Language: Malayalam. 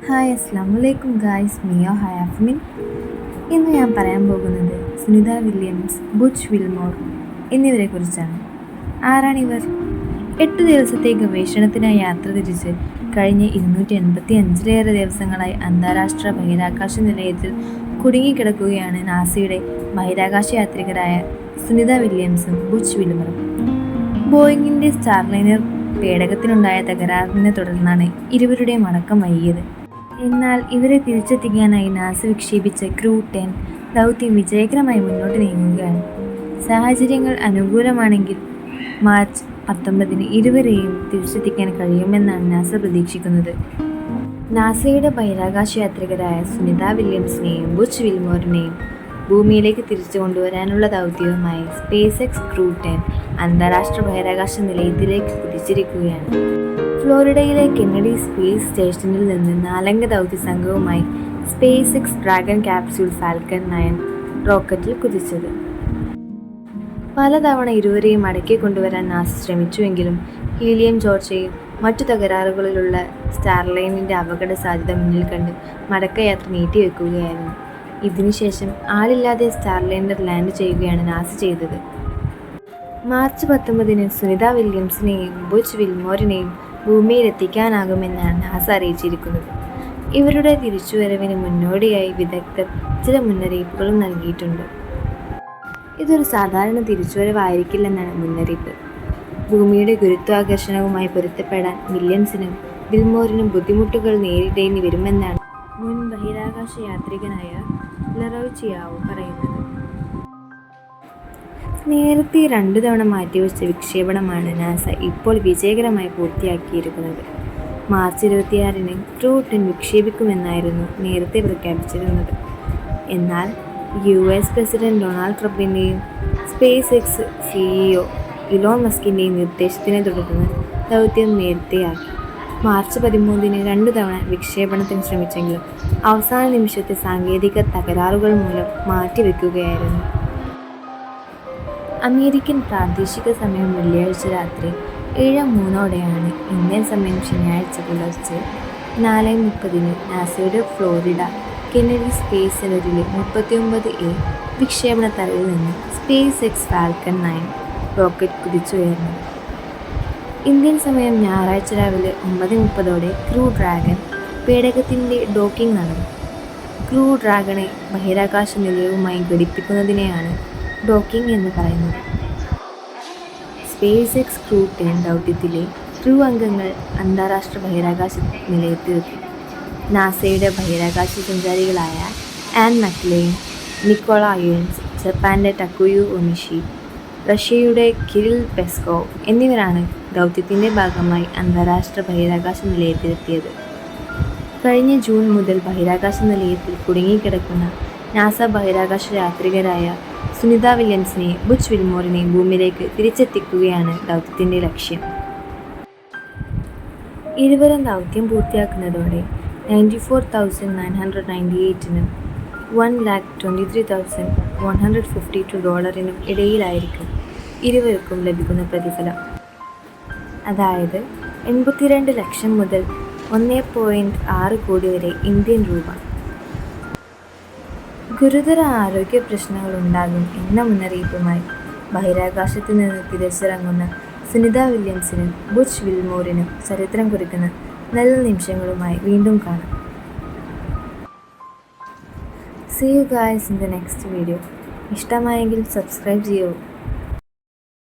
ഹായ് അസ്സലാമലൈക്കും ഗായ്സ്, മിയോ ഹായ് അഫ്മിൻ. ഇന്ന് ഞാൻ പറയാൻ പോകുന്നത് സുനിത വില്യംസ്, ബുച്ച് വിൽമോർ എന്നിവരെ കുറിച്ചാണ്. ആരാണിവർ? 8 ദിവസത്തെ ഗവേഷണത്തിനായി യാത്ര തിരിച്ച് കഴിഞ്ഞ 285 ദിവസങ്ങളായി അന്താരാഷ്ട്ര ബഹിരാകാശ നിലയത്തിൽ കുടുങ്ങിക്കിടക്കുകയാണ് നാസയുടെ ബഹിരാകാശ യാത്രികരായ സുനിത വില്യംസും ബുച്ച് വിൽമറും. ബോയിങ്ങിൻ്റെ സ്റ്റാർലൈനർ പേടകത്തിനുണ്ടായ തകരാറിനെ തുടർന്നാണ് ഇരുവരുടെയും മടക്കം വൈകിയത്. എന്നാൽ ഇവരെ തിരിച്ചെത്തിക്കാനായി നാസ വിക്ഷേപിച്ച ക്രൂ 10 ദൗത്യം വിജയകരമായി മുന്നോട്ട് നീങ്ങുകയാണ്. സാഹചര്യങ്ങൾ അനുകൂലമാണെങ്കിൽ മാർച്ച് 19 ഇരുവരെയും തിരിച്ചെത്തിക്കാൻ കഴിയുമെന്നാണ് നാസ പ്രതീക്ഷിക്കുന്നത്. നാസയുടെ ബഹിരാകാശ യാത്രികരായ സുനിത വില്യംസിനെയും ബുച്ച് വിൽമോറിനെയും ഭൂമിയിലേക്ക് തിരിച്ചു കൊണ്ടുവരാനുള്ള ദൗത്യവുമായി സ്പേസ് എക്സ് ക്രൂ 10 അന്താരാഷ്ട്ര ബഹിരാകാശ നിലയത്തിലേക്ക് കുതിച്ചിരിക്കുകയാണ്. ഫ്ലോറിഡയിലെ കെന്നഡി സ്പേസ് സ്റ്റേഷനിൽ നിന്ന് 4 ദൗത്യ സംഘവുമായി space X dragon capsule falcon 9 റോക്കറ്റിൽ കുതിച്ചത്. പലതവണ ഇരുവരെയും മടക്കി കൊണ്ടുവരാൻ നാസ ശ്രമിച്ചുവെങ്കിലും ഹീലിയം ചോർച്ചയും മറ്റു തകരാറുകളിലുള്ള സ്റ്റാർലൈനിൻ്റെ അപകട സാധ്യത മുന്നിൽ കണ്ട് മടക്കയാത്ര നീട്ടിവെക്കുകയായിരുന്നു. ഇതിനുശേഷം ആളില്ലാതെ സ്റ്റാർലൈനർ ലാൻഡ് ചെയ്യുകയാണ് നാസ ചെയ്തത്. മാർച്ച് 19 സുനിത വില്യംസിനെയും ബുച്ച് വിൽമോറിനെയും ഭൂമിയിലെത്തിക്കാനാകുമെന്നാണ് നാസ അറിയിച്ചിരിക്കുന്നത്. ഇവരുടെ തിരിച്ചുവരവിന് മുന്നോടിയായി വിദഗ്ധർ ചില മുന്നറിയിപ്പുകളും നൽകിയിട്ടുണ്ട്. ഇതൊരു സാധാരണ തിരിച്ചുവരവായിരിക്കില്ലെന്നാണ് മുന്നറിയിപ്പ്. ഭൂമിയുടെ ഗുരുത്വാകർഷണവുമായി പൊരുത്തപ്പെടാൻ വില്യംസിനും വിൽമോറിനും ബുദ്ധിമുട്ടുകൾ നേരിടേണ്ടി വരുമെന്നാണ് മുൻ ബഹിരാകാശ യാത്രികനായ ലറോയ് ചിയാവോ പറയുന്നത്. നേരത്തെ 2 തവണ മാറ്റിവെച്ച വിക്ഷേപണമാണ് നാസ ഇപ്പോൾ വിജയകരമായി പൂർത്തിയാക്കിയിരിക്കുന്നത്. മാർച്ച് 26 ക്രൂ 10 വിക്ഷേപിക്കുമെന്നായിരുന്നു നേരത്തെ പ്രഖ്യാപിച്ചിരുന്നത്. എന്നാൽ US പ്രസിഡന്റ് ഡൊണാൾഡ് ട്രംപിൻ്റെയും സ്പേസ് എക്സ് CEO ഇലോൺ മസ്കിൻ്റെയും നിർദ്ദേശത്തിനെ തുടർന്ന് ദൗത്യം നേരത്തെയാക്കി. മാർച്ച് 13 2 തവണ വിക്ഷേപണത്തിന് ശ്രമിച്ചെങ്കിലും അവസാന നിമിഷത്തെ സാങ്കേതിക തകരാറുകൾ മൂലം മാറ്റിവെക്കുകയായിരുന്നു. അമേരിക്കൻ പ്രാദേശിക സമയം വെള്ളിയാഴ്ച രാത്രി 7:03 ഇന്ത്യൻ സമയം ശനിയാഴ്ച പുലർച്ചെ 4:30 നാസയുടെ ഫ്ലോറിഡ കെന്നഡി സ്പേസ് സെന്ററിലെ 39A വിക്ഷേപണ തറയിൽ നിന്ന് സ്പേസ് എക്സ് ഫാൽക്കൺ 9 റോക്കറ്റ് കുതിച്ചുയർന്നു. ഇന്ത്യൻ സമയം ഞായറാഴ്ച രാവിലെ 9:30 ക്രൂ ഡ്രാഗൺ പേടകത്തിൻ്റെ ഡോക്കിംഗ് നടന്നു. ക്രൂ ഡ്രാഗണെ ബഹിരാകാശ നിലയവുമായി ഘടിപ്പിക്കുന്നതിനെയാണ് ഡോക്കിംഗ് എന്ന് പറയുന്നത്. സ്പേസ് എക്സ് ക്രൂ 10 ദൗത്യത്തിലെ ക്രൂ അംഗങ്ങൾ അന്താരാഷ്ട്ര ബഹിരാകാശ നിലയത്തിലെത്തി. നാസയുടെ ബഹിരാകാശ സഞ്ചാരികളായ ആൻ മക്ലെയിൻ, നിക്കോള യുൻസ്, ജപ്പാൻ്റെ ടക്കുയു ഒനിഷി, റഷ്യയുടെ കിരിൽ പെസ്കോവ് എന്നിവരാണ് ദൗത്യത്തിൻ്റെ ഭാഗമായി അന്താരാഷ്ട്ര ബഹിരാകാശ നിലയത്തിലെത്തിയത്. കഴിഞ്ഞ ജൂൺ മുതൽ ബഹിരാകാശ നിലയത്തിൽ കുടുങ്ങിക്കിടക്കുന്ന നാസ ബഹിരാകാശ യാത്രികരായ സുനിത വില്യംസിനെ ബുച്ച് വിൽമോറിനെ ഭൂമിയിലേക്ക് തിരിച്ചെത്തിക്കുകയാണ് ദൗത്യത്തിൻ്റെ ലക്ഷ്യം. ഇരുവരും ദൗത്യം പൂർത്തിയാക്കുന്നതോടെ $94,998നും $123,152 ഇടയിലായിരിക്കും ഇരുവർക്കും ലഭിക്കുന്ന പ്രതിഫലം. അതായത് 82 ലക്ഷം മുതൽ 1.6 കോടി വരെ ഇന്ത്യൻ രൂപ. ഗുരുതര ആരോഗ്യ പ്രശ്നങ്ങൾ ഉണ്ടാകും എന്ന മുന്നറിയിപ്പുമായി ബഹിരാകാശത്ത് നിന്ന് തിരിച്ചിറങ്ങുന്ന സുനിത വില്യംസിനും ബുച്ച് വിൽമോറിനും ചരിത്രം കുറിക്കുന്ന നല്ല നിമിഷങ്ങളുമായി വീണ്ടും കാണാം. See you guys in the next video. ഇഷ്ടമായെങ്കിൽ സബ്സ്ക്രൈബ് ചെയ്യൂ.